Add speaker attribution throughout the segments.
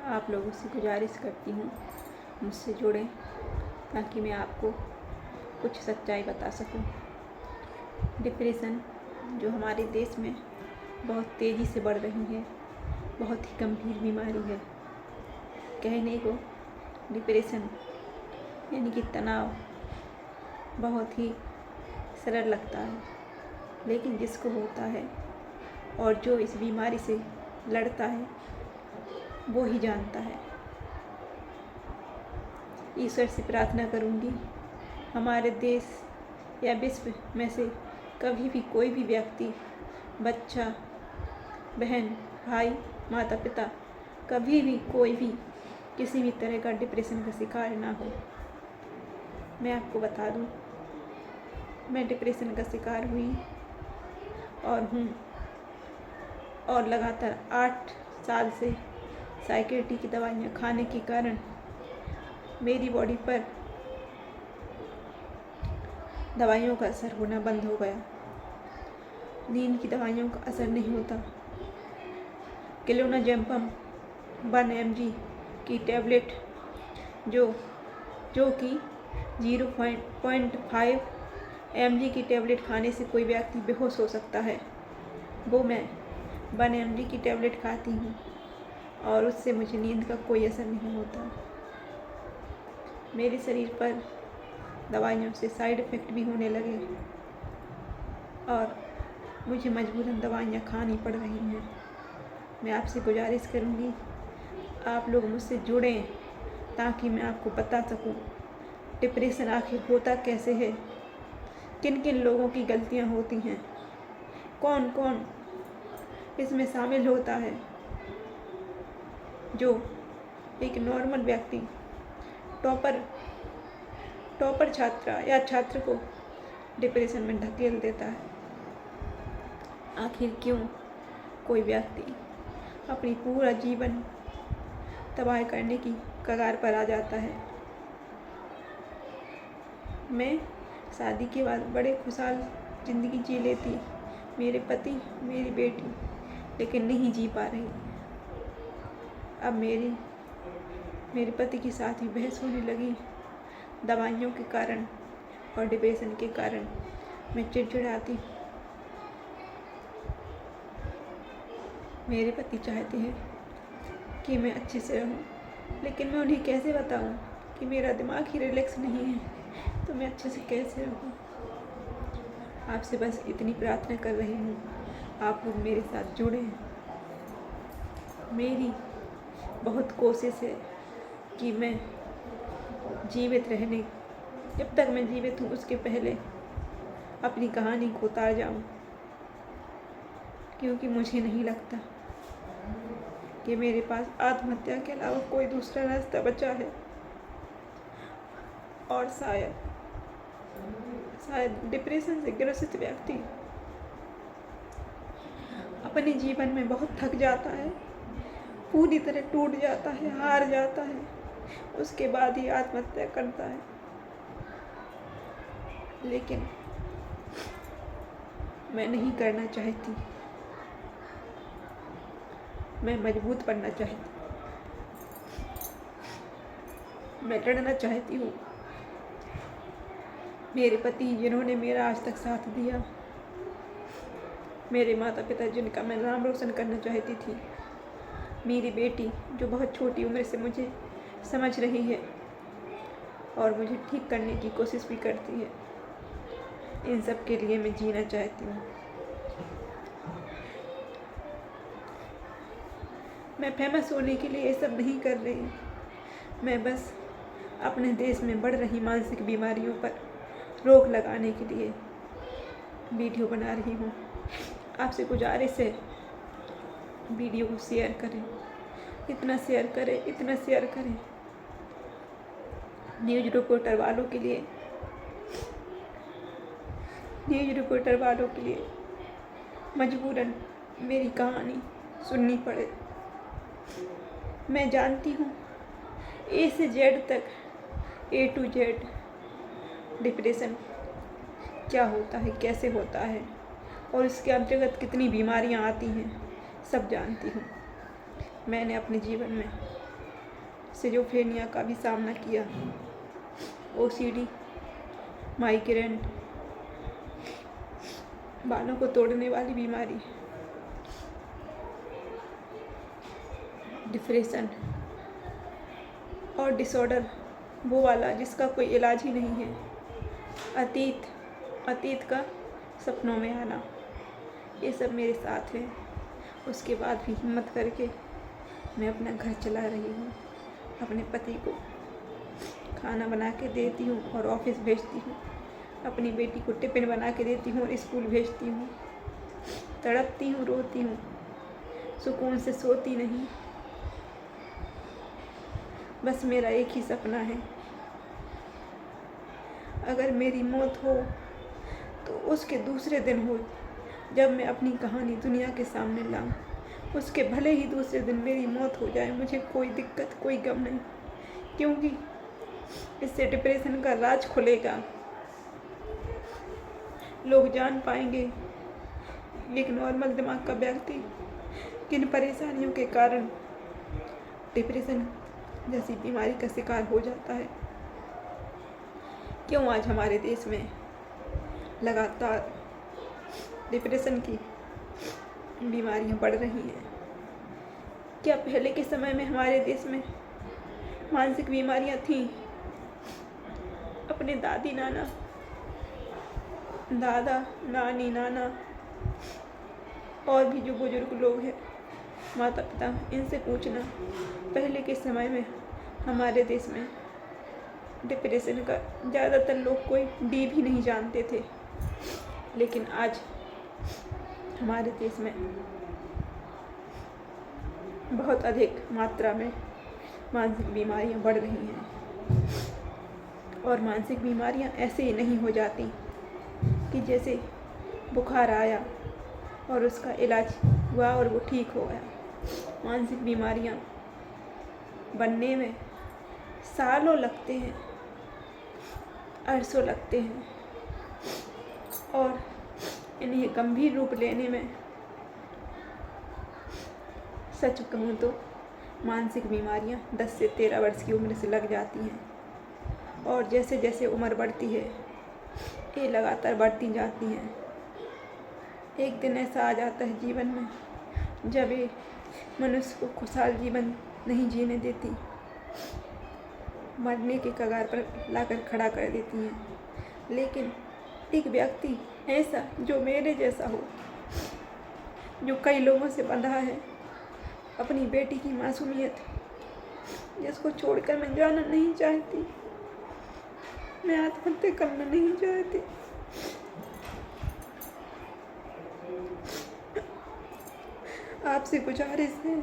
Speaker 1: आप लोगों से गुजारिश करती हूँ मुझसे जुड़ें ताकि मैं आपको कुछ सच्चाई बता सकूं। डिप्रेशन जो हमारे देश में बहुत तेज़ी से बढ़ रही है, बहुत ही गंभीर बीमारी है। कहने को डिप्रेशन यानी कि तनाव बहुत ही सरल लगता है, लेकिन जिसको होता है और जो इस बीमारी से लड़ता है वो ही जानता है। ईश्वर से प्रार्थना करूंगी हमारे देश या विश्व में से कभी भी कोई भी व्यक्ति, बच्चा, बहन, भाई, माता पिता, कभी भी कोई भी किसी भी तरह का डिप्रेशन का शिकार ना हो। मैं आपको बता दूं, मैं डिप्रेशन का शिकार हुई और हूँ, और लगातार 8 साल से साइकियाट्री की दवाइयाँ खाने के कारण मेरी बॉडी पर दवाइयों का असर होना बंद हो गया। नींद की दवाइयों का असर नहीं होता। क्लोनाज़ेपम 1 mg की टैबलेट जो कि 0.5 mg की टैबलेट खाने से कोई व्यक्ति बेहोश हो सकता है, वो मैं 1 mg की टैबलेट खाती हूँ और उससे मुझे नींद का कोई असर नहीं होता। मेरे शरीर पर दवाइयों से साइड इफ़ेक्ट भी होने लगे और मुझे मजबूरन दवाइयाँ खानी पड़ रही हैं। मैं आपसे गुजारिश करूँगी आप लोग मुझसे जुड़ें ताकि मैं आपको बता सकूँ डिप्रेशन आखिर होता कैसे है, किन किन लोगों की गलतियाँ होती हैं, कौन कौन इसमें शामिल होता है। जो एक नॉर्मल व्यक्ति टॉपर छात्रा या छात्र को डिप्रेशन में धकेल देता है। आखिर क्यों कोई व्यक्ति अपनी पूरा जीवन तबाह करने की कगार पर आ जाता है। मैं शादी के बाद बड़े खुशहाल ज़िंदगी जी लेती, मेरे पति, मेरी बेटी, लेकिन नहीं जी पा रही। अब मेरे पति के साथ ही बहस होने लगी दवाइयों के कारण और डिप्रेशन के कारण। मैं चिड़चिड़ाती। मेरे पति चाहते हैं कि मैं अच्छे से रहूं, लेकिन मैं उन्हें कैसे बताऊं कि मेरा दिमाग ही रिलैक्स नहीं है, तो मैं अच्छे से कैसे रहूं। आपसे बस इतनी प्रार्थना कर रही हूँ, आप लोग मेरे साथ जुड़ें। मेरी बहुत कोशिश है कि मैं जीवित रहने, जब तक मैं जीवित हूँ उसके पहले अपनी कहानी को उतार जाऊँ, क्योंकि मुझे नहीं लगता कि मेरे पास आत्महत्या के अलावा कोई दूसरा रास्ता बचा है। और शायद डिप्रेशन से ग्रसित व्यक्ति अपने जीवन में बहुत थक जाता है, पूरी तरह टूट जाता है, हार जाता है, उसके बाद ही आत्महत्या करता है। लेकिन मैं नहीं करना चाहती, मैं मजबूत बनना चाहती, मैं लड़ना चाहती हूँ। मेरे पति जिन्होंने मेरा आज तक साथ दिया, मेरे माता पिता जिनका मैं नाम रोशन करना चाहती थी, मेरी बेटी जो बहुत छोटी उम्र से मुझे समझ रही है और मुझे ठीक करने की कोशिश भी करती है, इन सब के लिए मैं जीना चाहती हूँ। मैं फेमस होने के लिए ये सब नहीं कर रही, मैं बस अपने देश में बढ़ रही मानसिक बीमारियों पर रोक लगाने के लिए वीडियो बना रही हूँ। आपसे गुजारिश है वीडियो को शेयर करें, इतना शेयर करें, इतना शेयर करें। न्यूज़ रिपोर्टर वालों के लिए मजबूरन मेरी कहानी सुननी पड़े। मैं जानती हूँ A से Z तक, A to Z डिप्रेशन क्या होता है, कैसे होता है और इसके अंतर्गत कितनी बीमारियाँ आती हैं, सब जानती हूँ। मैंने अपने जीवन में सिजोफ्रेनिया का भी सामना किया, ओसीडी, माइग्रेन, बालों को तोड़ने वाली बीमारी, डिप्रेशन और डिसऑर्डर, वो वाला जिसका कोई इलाज ही नहीं है, अतीत का सपनों में आना, ये सब मेरे साथ है। उसके बाद भी हिम्मत करके मैं अपना घर चला रही हूँ, अपने पति को खाना बना के देती हूँ और ऑफिस भेजती हूँ, अपनी बेटी को टिफ़िन बना के देती हूँ और स्कूल भेजती हूँ, तड़पती हूँ, रोती हूँ, सुकून से सोती नहीं। बस मेरा एक ही सपना है, अगर मेरी मौत हो तो उसके दूसरे दिन हो, जब मैं अपनी कहानी दुनिया के सामने लाऊं। उसके भले ही दूसरे दिन मेरी मौत हो जाए, मुझे कोई दिक्कत, कोई गम नहीं, क्योंकि इससे डिप्रेशन का राज खुलेगा। लोग जान पाएंगे एक नॉर्मल दिमाग का व्यक्ति किन परेशानियों के कारण डिप्रेशन जैसी बीमारी का शिकार हो जाता है। क्यों आज हमारे देश में लगातार डिप्रेशन की बीमारियां बढ़ रही हैं? क्या पहले के समय में हमारे देश में मानसिक बीमारियां थीं? अपने दादी नाना, दादा नानी, नाना और भी जो बुजुर्ग लोग हैं, माता पिता, इनसे पूछना, पहले के समय में हमारे देश में डिप्रेशन का ज़्यादातर लोग कोई डी भी नहीं जानते थे, लेकिन आज हमारे देश में बहुत अधिक मात्रा में मानसिक बीमारियां बढ़ रही हैं। और मानसिक बीमारियां ऐसे ही नहीं हो जाती कि जैसे बुखार आया और उसका इलाज हुआ और वो ठीक हो गया। मानसिक बीमारियां बनने में सालों लगते हैं, अरसों लगते हैं, और इन्हें गंभीर रूप लेने में सच कहूँ तो मानसिक बीमारियां 10 से 13 वर्ष की उम्र से लग जाती हैं, और जैसे जैसे उम्र बढ़ती है ये लगातार बढ़ती जाती हैं। एक दिन ऐसा आ जाता है जीवन में जब ये मनुष्य को खुशहाल जीवन नहीं जीने देती, मरने के कगार पर लाकर खड़ा कर देती हैं। लेकिन एक व्यक्ति ऐसा जो मेरे जैसा हो, जो कई लोगों से बंधा है, अपनी बेटी की मासूमियत, जिसको छोड़कर मैं जाना नहीं चाहती, मैं आत्महत्या करना नहीं चाहती, आपसे गुजारिश है,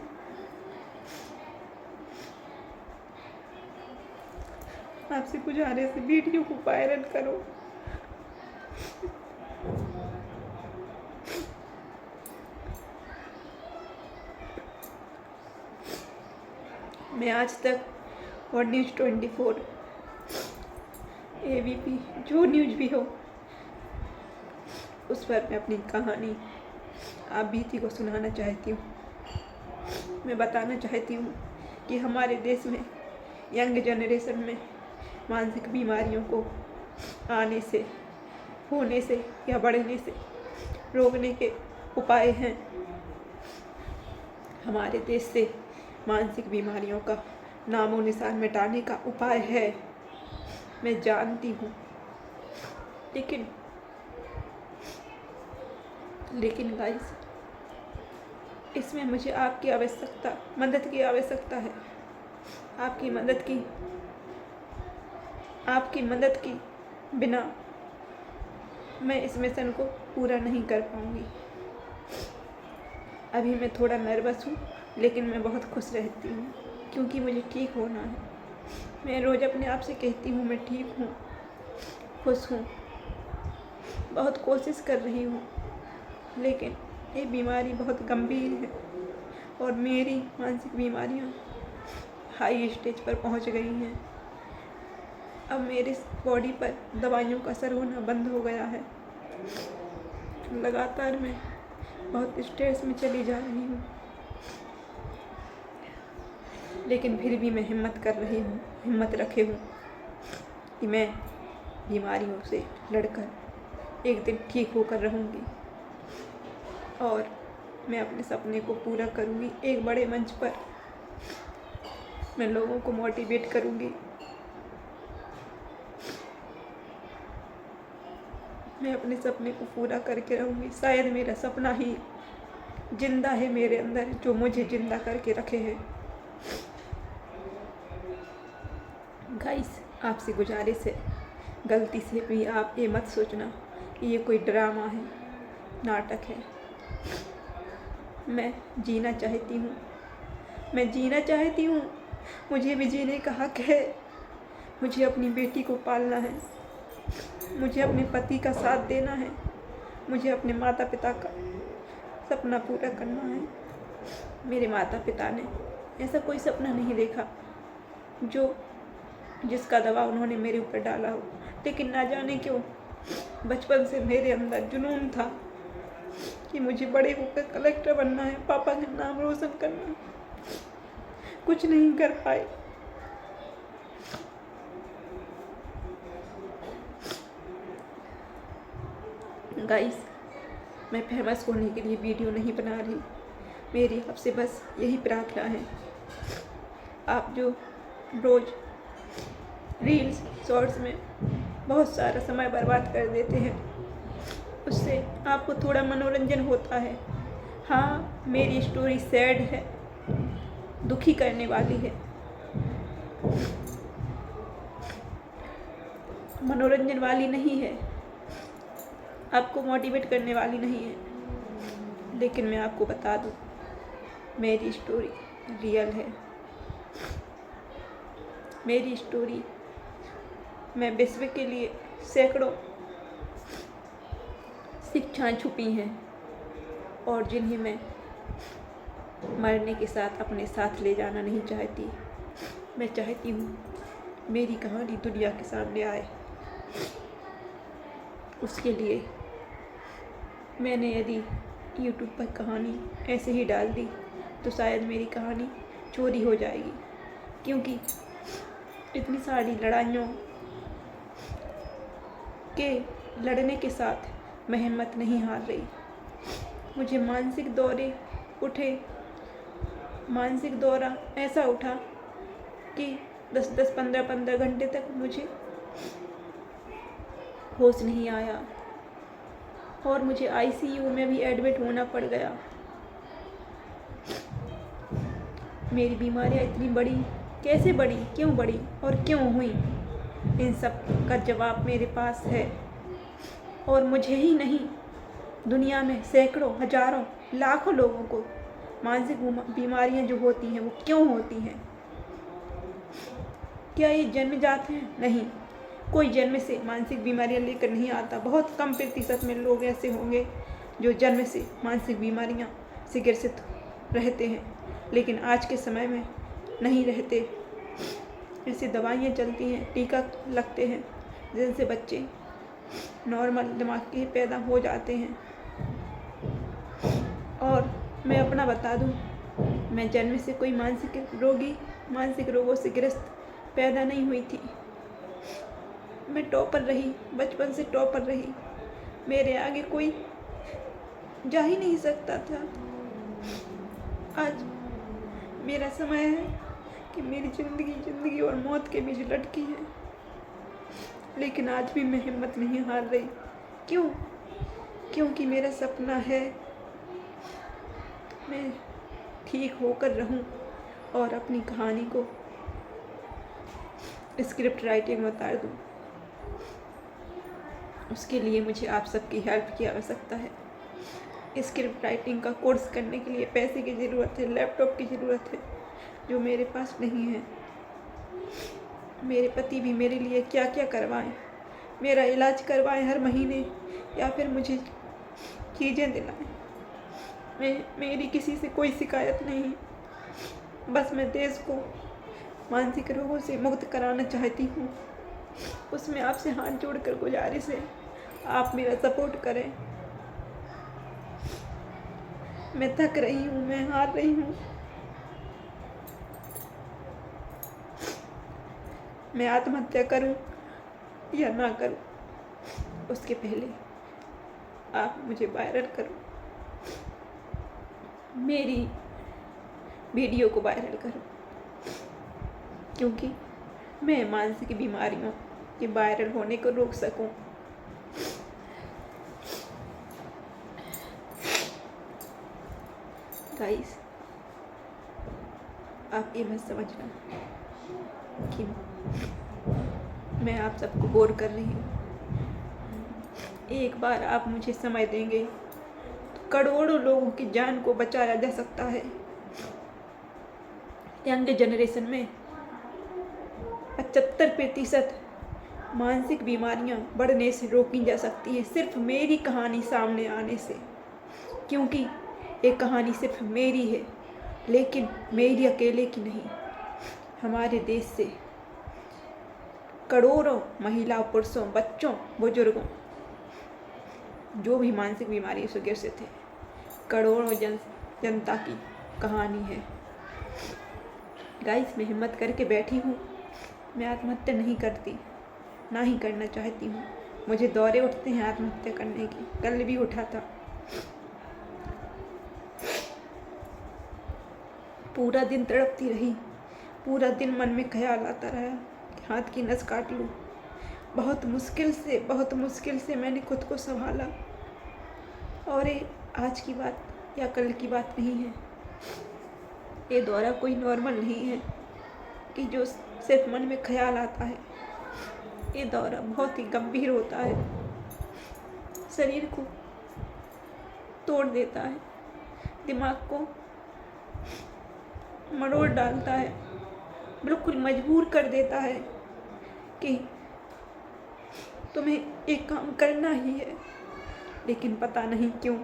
Speaker 1: आपसे गुजारिश है, वीडियो को वायरल करो। मैं आज तक और न्यूज़ 24, ABP, जो न्यूज़ भी हो, उस पर मैं अपनी कहानी आप बीती को सुनाना चाहती हूँ। मैं बताना चाहती हूँ कि हमारे देश में यंग जनरेशन में मानसिक बीमारियों को आने से, होने से या बढ़ने से रोकने के उपाय हैं। हमारे देश से मानसिक बीमारियों का नामो निशान मिटाने का उपाय है, मैं जानती हूँ, लेकिन गाइस, इसमें मुझे आपकी आवश्यकता, मदद की आवश्यकता है। आपकी मदद की बिना मैं इस मिशन को पूरा नहीं कर पाऊँगी। अभी मैं थोड़ा नर्वस हूँ, लेकिन मैं बहुत खुश रहती हूँ क्योंकि मुझे ठीक होना है। मैं रोज़ अपने आप से कहती हूँ मैं ठीक हूँ, खुश हूँ, बहुत कोशिश कर रही हूँ, लेकिन ये बीमारी बहुत गंभीर है और मेरी मानसिक बीमारियाँ हाई स्टेज पर पहुँच गई हैं। अब मेरे बॉडी पर दवाइयों का असर होना बंद हो गया है। लगातार मैं बहुत स्ट्रेस में चली जा रही हूँ, लेकिन फिर भी मैं हिम्मत रखे हूँ कि मैं बीमारियों से लड़कर एक दिन ठीक होकर रहूँगी और मैं अपने सपने को पूरा करूँगी। एक बड़े मंच पर मैं लोगों को मोटिवेट करूँगी। मैं अपने सपने को पूरा करके रहूँगी। शायद मेरा सपना ही जिंदा है मेरे अंदर, जो मुझे जिंदा करके रखे है। गाइस, आपसे गुजारिश है, गलती से भी आप ये मत सोचना कि ये कोई ड्रामा है, नाटक है। मैं जीना चाहती हूँ। मुझे भी जीने का हक है। मुझे अपनी बेटी को पालना है। मुझे अपने पति का साथ देना है। मुझे अपने माता पिता का सपना पूरा करना है। मेरे माता पिता ने ऐसा कोई सपना नहीं देखा जिसका दबाव उन्होंने मेरे ऊपर डाला हो, लेकिन ना जाने क्यों बचपन से मेरे अंदर जुनून था कि मुझे बड़े होकर कलेक्टर बनना है, पापा का नाम रोशन करना है। कुछ नहीं कर पाए। गाइस, मैं फेमस होने के लिए वीडियो नहीं बना रही। मेरी आपसे बस यही प्रार्थना है, आप जो रोज़ रील्स शॉर्ट्स में बहुत सारा समय बर्बाद कर देते हैं, उससे आपको थोड़ा मनोरंजन होता है। हाँ, मेरी स्टोरी सैड है, दुखी करने वाली है, मनोरंजन वाली नहीं है, आपको मोटिवेट करने वाली नहीं है। लेकिन मैं आपको बता दूं, मेरी स्टोरी रियल है। मेरी स्टोरी में विश्व के लिए सैकड़ों शिक्षाएं छुपी हैं और जिन्हें मैं मरने के साथ अपने साथ ले जाना नहीं चाहती। मैं चाहती हूँ मेरी कहानी दुनिया के सामने आए। उसके लिए मैंने यदि यूट्यूब पर कहानी ऐसे ही डाल दी तो शायद मेरी कहानी चोरी हो जाएगी, क्योंकि इतनी सारी लड़ाइयों के लड़ने के साथ मैं हिम्मत नहीं हार रही। मुझे मानसिक दौरा ऐसा उठा कि 10-10, 15-15 घंटे तक मुझे होश नहीं आया और मुझे आईसीयू में भी एडमिट होना पड़ गया। मेरी बीमारियां इतनी बड़ी कैसे बढ़ी, क्यों बढ़ी और क्यों हुई, इन सब का जवाब मेरे पास है। और मुझे ही नहीं, दुनिया में सैकड़ों, हजारों, लाखों लोगों को मानसिक बीमारियां जो होती हैं वो क्यों होती हैं। क्या ये जन्मजात हैं? नहीं, कोई जन्म से मानसिक बीमारियां लेकर नहीं आता। बहुत कम प्रतिशत में लोग ऐसे होंगे जो जन्म से मानसिक बीमारियां से ग्रसित रहते हैं, लेकिन आज के समय में नहीं रहते। ऐसी दवाइयाँ चलती हैं, टीका लगते हैं, जिनसे बच्चे नॉर्मल दिमाग के पैदा हो जाते हैं। और मैं अपना बता दूं, मैं जन्म से कोई मानसिक रोगों से ग्रस्त पैदा नहीं हुई थी। मैं टॉपर रही, बचपन से टॉपर रही। मेरे आगे कोई जा ही नहीं सकता था। आज मेरा समय है कि मेरी जिंदगी और मौत के बीच लटकी है, लेकिन आज भी मैं हिम्मत नहीं हार रही। क्यों? क्योंकि मेरा सपना है मैं ठीक होकर रहूं और अपनी कहानी को स्क्रिप्ट राइटिंग में उतार दूं। उसके लिए मुझे आप सबकी हेल्प की आवश्यकता है। स्क्रिप्ट राइटिंग का कोर्स करने के लिए पैसे की ज़रूरत है, लैपटॉप की ज़रूरत है, जो मेरे पास नहीं है। मेरे पति भी मेरे लिए क्या क्या करवाएं, मेरा इलाज करवाएं हर महीने, या फिर मुझे चीज़ें दिलाएं। मेरी किसी से कोई शिकायत नहीं, बस मैं देश को मानसिक रोगों से मुक्त कराना चाहती हूँ। उसमें आपसे हाथ जोड़कर गुजारिश है, आप मेरा सपोर्ट करें। मैं थक रही हूँ, मैं हार रही हूँ। मैं आत्महत्या करूं या ना करूं, उसके पहले आप मुझे वायरल करो, मेरी वीडियो को वायरल करो, क्योंकि मैं मानसिक बीमारियों के वायरल होने को रोक सकूं। गाइस, आप ये मत समझना कि मैं आप सबको बोर कर रही हूँ। एक बार आप मुझे समय देंगे तो करोड़ों लोगों की जान को बचाया जा सकता है। यंग जनरेशन में 75% मानसिक बीमारियां बढ़ने से रोकी जा सकती है, सिर्फ मेरी कहानी सामने आने से। क्योंकि ये कहानी सिर्फ मेरी है, लेकिन मेरी अकेले की नहीं। हमारे देश से करोड़ों महिला, पुरुषों, बच्चों, बुजुर्गों, जो भी मानसिक बीमारी से ग्रसित थे, करोड़ों जनता की कहानी है। गाइस, मैं हिम्मत करके बैठी हूँ। मैं आत्महत्या नहीं करती, ना ही करना चाहती हूँ। मुझे दौरे उठते हैं आत्महत्या करने की, कल भी उठा था। पूरा दिन तड़पती रही, पूरा दिन मन में ख्याल आता रहा कि हाथ की नस काट लूँ। बहुत मुश्किल से मैंने खुद को संभाला। और ये आज की बात या कल की बात नहीं है। ये दौरा कोई नॉर्मल नहीं है कि जो सिर्फ मन में ख्याल आता है। ये दौरा बहुत ही गंभीर होता है, शरीर को तोड़ देता है, दिमाग को मरोड़ डालता है, बिल्कुल मजबूर कर देता है कि तुम्हें एक काम करना ही है। लेकिन पता नहीं क्यों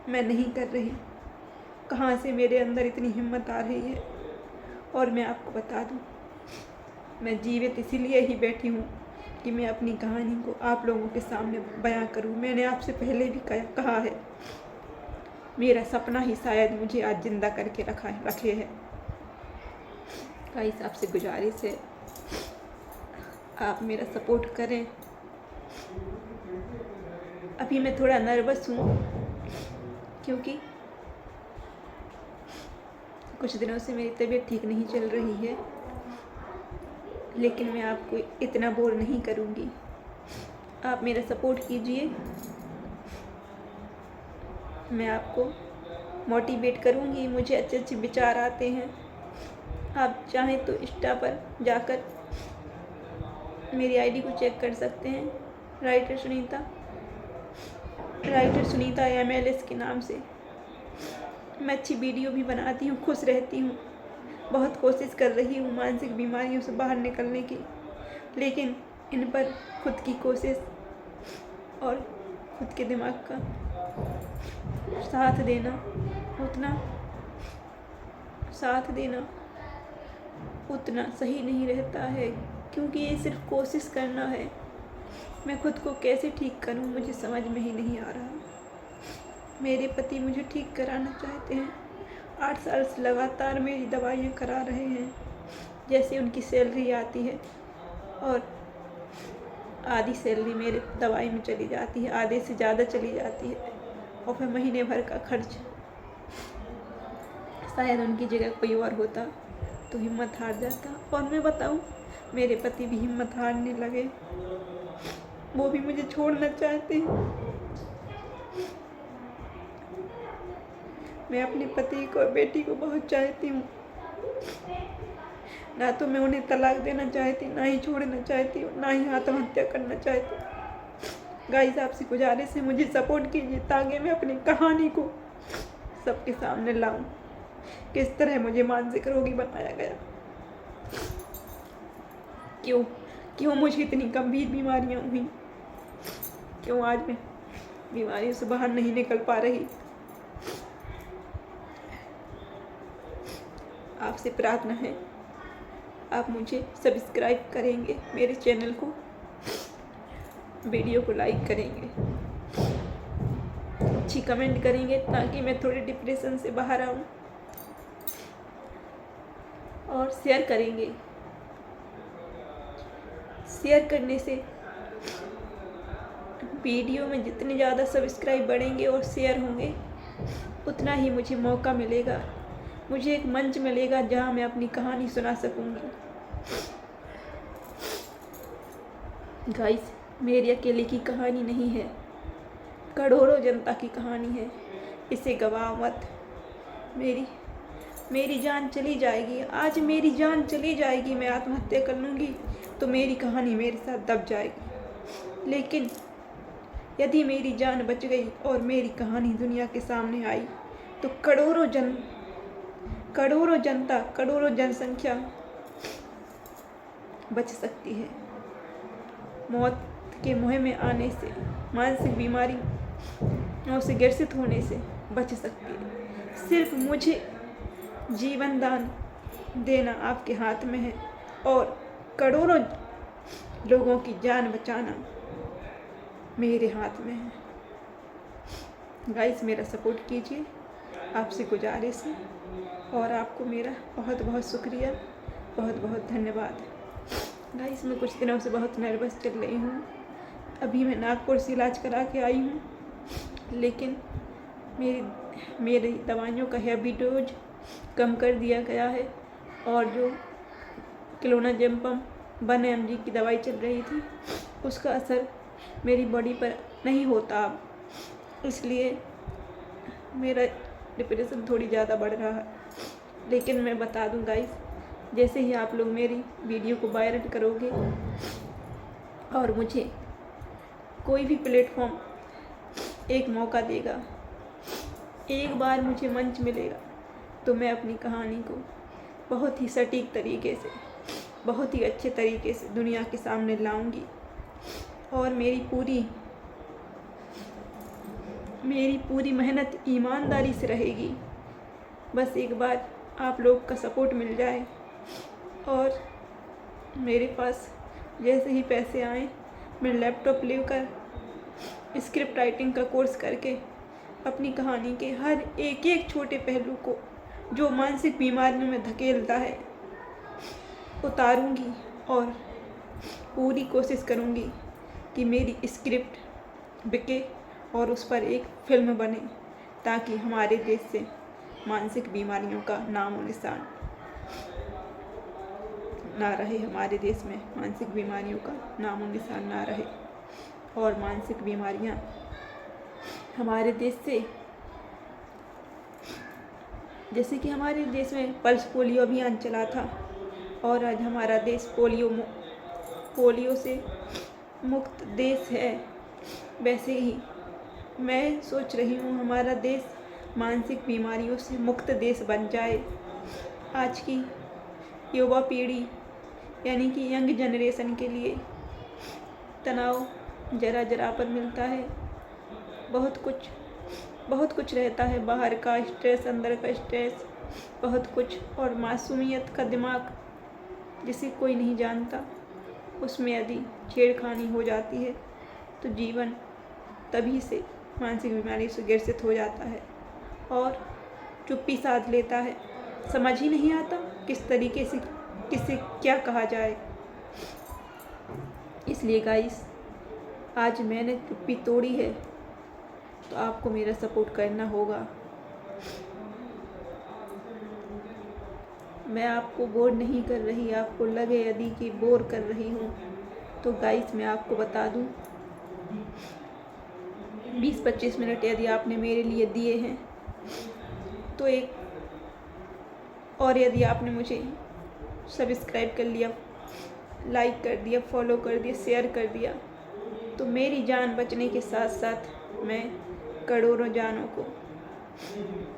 Speaker 1: मैं नहीं कर रही। कहाँ से मेरे अंदर इतनी हिम्मत आ रही है। और मैं आपको बता दूं, मैं जीवित इसीलिए ही बैठी हूँ कि मैं अपनी कहानी को आप लोगों के सामने बयां करूँ। मैंने आपसे पहले भी कहा है, मेरा सपना ही शायद मुझे आज जिंदा करके रखे है। गाइस, आपसे गुजारिश है, आप मेरा सपोर्ट करें। अभी मैं थोड़ा नर्वस हूँ, क्योंकि कुछ दिनों से मेरी तबीयत ठीक नहीं चल रही है। लेकिन मैं आपको इतना बोर नहीं करूँगी। आप मेरा सपोर्ट कीजिए, मैं आपको मोटिवेट करूँगी। मुझे अच्छे अच्छे विचार आते हैं। आप चाहें तो इंस्टा पर जाकर मेरी आईडी को चेक कर सकते हैं, राइटर सुनीता MLS के नाम से। मैं अच्छी वीडियो भी बनाती हूँ, खुश रहती हूँ, बहुत कोशिश कर रही हूँ मानसिक बीमारियों से बाहर निकलने की। लेकिन इन पर खुद की कोशिश और खुद के दिमाग का साथ देना उतना सही नहीं रहता है, क्योंकि ये सिर्फ कोशिश करना है। मैं खुद को कैसे ठीक करूं, मुझे समझ में ही नहीं आ रहा। मेरे पति मुझे ठीक कराना चाहते हैं। 8 साल से लगातार मेरी दवाइयाँ करा रहे हैं। जैसे उनकी सैलरी आती है और आधी सैलरी मेरे दवाई में चली जाती है, आधे से ज़्यादा चली जाती है। और फिर महीने भर का खर्च, शायद उनकी जगह कोई और होता तो हिम्मत हार जाता। और मैं बताऊं, मेरे पति भी हिम्मत हारने लगे, वो भी मुझे छोड़ना चाहते हैं। मैं अपने पति को और बेटी को बहुत चाहती हूँ। ना तो मैं उन्हें तलाक देना चाहती, ना ही छोड़ना चाहती हूँ, ना ही आत्महत्या करना चाहती। गाइस, आपसे गुजारिश है, मुझे सपोर्ट कीजिए ताकि मैं अपनी कहानी को सबके सामने लाऊं। किस तरह मुझे मानसिक रोगी बनाया गया, क्यों मुझे इतनी गंभीर बीमारियां हुई, क्यों आज मैं बीमारियों से बाहर नहीं निकल पा रही। आपसे प्रार्थना है, आप मुझे सब्सक्राइब करेंगे, मेरे चैनल को, वीडियो को लाइक करेंगे, अच्छी कमेंट करेंगे ताकि मैं थोड़े डिप्रेशन से बाहर आऊं, और शेयर करेंगे शेयर करने से वीडियो में जितने ज़्यादा सब्सक्राइब बढ़ेंगे और शेयर होंगे, उतना ही मुझे मौका मिलेगा, मुझे एक मंच मिलेगा जहां मैं अपनी कहानी सुना सकूंगी। गाइस, मेरी अकेले की कहानी नहीं है, करोड़ों जनता की कहानी है। इसे गवाओ मत। मेरी जान चली जाएगी, आज मेरी जान चली जाएगी, मैं आत्महत्या कर लूँगी तो मेरी कहानी मेरे साथ दब जाएगी। लेकिन यदि मेरी जान बच गई और मेरी कहानी दुनिया के सामने आई तो करोड़ों जनता, करोड़ों जनसंख्या बच सकती है। मौत के मुँह में आने से, मानसिक बीमारियों से ग्रसित होने से बच सकती है। सिर्फ मुझे जीवन दान देना आपके हाथ में है और करोड़ों लोगों की जान बचाना मेरे हाथ में है। गाइस, मेरा सपोर्ट कीजिए, आपसे गुजारिश है। और आपको मेरा बहुत बहुत शुक्रिया, बहुत बहुत धन्यवाद। गाइस, मैं कुछ दिनों से बहुत नर्वस चल रही हूँ। अभी मैं नागपुर से इलाज करा के आई हूँ, लेकिन मेरी दवाइयों का हेवी डोज कम कर दिया गया है और जो क्लोनाजेपम 1 mg की दवाई चल रही थी उसका असर मेरी बॉडी पर नहीं होता अब, इसलिए मेरा डिप्रेशन थोड़ी ज़्यादा बढ़ रहा है। लेकिन मैं बता दूं गाइस, जैसे ही आप लोग मेरी वीडियो को वायरल करोगे और मुझे कोई भी प्लेटफॉर्म एक मौका देगा, एक बार मुझे मंच मिलेगा, तो मैं अपनी कहानी को बहुत ही सटीक तरीके से, बहुत ही अच्छे तरीके से दुनिया के सामने लाऊंगी और मेरी पूरी मेहनत ईमानदारी से रहेगी। बस एक बार आप लोग का सपोर्ट मिल जाए और मेरे पास जैसे ही पैसे आए, मैं लैपटॉप लेकर स्क्रिप्ट राइटिंग का कोर्स करके अपनी कहानी के हर एक छोटे पहलू को जो मानसिक बीमारियों में धकेलता है उतारूंगी और पूरी कोशिश करूंगी कि मेरी स्क्रिप्ट बिके और उस पर एक फिल्म बने, ताकि हमारे देश से मानसिक बीमारियों का नामो निशान ना रहे, हमारे देश में मानसिक बीमारियों का नामो निशान ना रहे और मानसिक बीमारियां हमारे देश से, जैसे कि हमारे देश में पल्स पोलियो अभियान चला था और आज हमारा देश पोलियो से मुक्त देश है, वैसे ही मैं सोच रही हूँ हमारा देश मानसिक बीमारियों से मुक्त देश बन जाए। आज की युवा पीढ़ी यानी कि यंग जनरेशन के लिए तनाव जरा पर मिलता है, बहुत कुछ रहता है, बाहर का स्ट्रेस, अंदर का स्ट्रेस, बहुत कुछ, और मासूमियत का दिमाग जिसे कोई नहीं जानता, उसमें यदि छेड़खानी हो जाती है तो जीवन तभी से मानसिक बीमारी से ग्रसित हो जाता है और चुप्पी साध लेता है। समझ ही नहीं आता किस तरीके से किसे क्या कहा जाए। इसलिए गाइस, आज मैंने चुप्पी तोड़ी है तो आपको मेरा सपोर्ट करना होगा। मैं आपको बोर नहीं कर रही, आपको लगे यदि कि बोर कर रही हूँ तो गाइस मैं आपको बता दूँ, 20-25 मिनट यदि आपने मेरे लिए दिए हैं तो एक, और यदि आपने मुझे सब्सक्राइब कर लिया, लाइक कर दिया, फॉलो कर दिया, शेयर कर दिया, तो मेरी जान बचने के साथ साथ मैं करोड़ों जानों को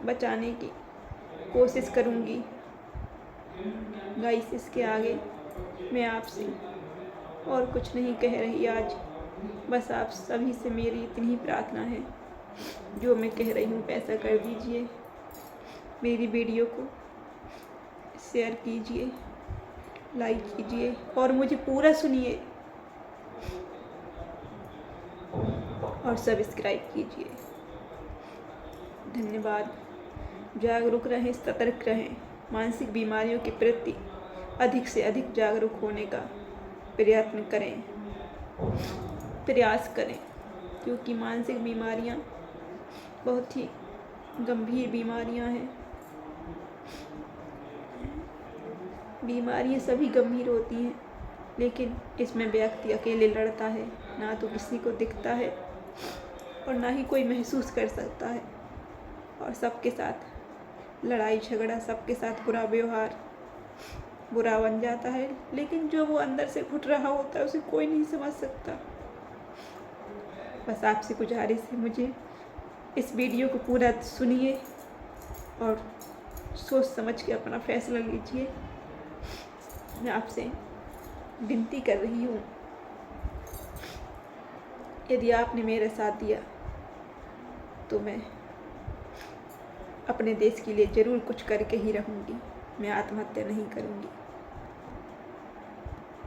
Speaker 1: बचाने की कोशिश करूँगी। गाइस, इसके आगे मैं आपसे और कुछ नहीं कह रही आज, बस आप सभी से मेरी इतनी ही प्रार्थना है, जो मैं कह रही हूँ पैसा कर दीजिए, मेरी वीडियो को शेयर कीजिए, लाइक कीजिए और मुझे पूरा सुनिए और सब्सक्राइब कीजिए। धन्यवाद। जागरूक रहें, सतर्क रहें, मानसिक बीमारियों के प्रति अधिक से अधिक जागरूक होने का प्रयास करें, क्योंकि मानसिक बीमारियां बहुत ही गंभीर बीमारियां हैं। बीमारियां सभी गंभीर होती हैं, लेकिन इसमें व्यक्ति अकेले लड़ता है, ना तो किसी को दिखता है और ना ही कोई महसूस कर सकता है, और सबके साथ लड़ाई झगड़ा, सबके साथ बुरा व्यवहार बुरा बन जाता है। लेकिन जो वो अंदर से घुट रहा होता है उसे कोई नहीं समझ सकता। बस आपसे गुजारिश है, मुझे इस वीडियो को पूरा सुनिए और सोच समझ के अपना फैसला लीजिए। मैं आपसे विनती कर रही हूँ, यदि आपने मेरा साथ दिया तो मैं अपने देश के लिए ज़रूर कुछ करके ही रहूँगी। मैं आत्महत्या नहीं करूँगी।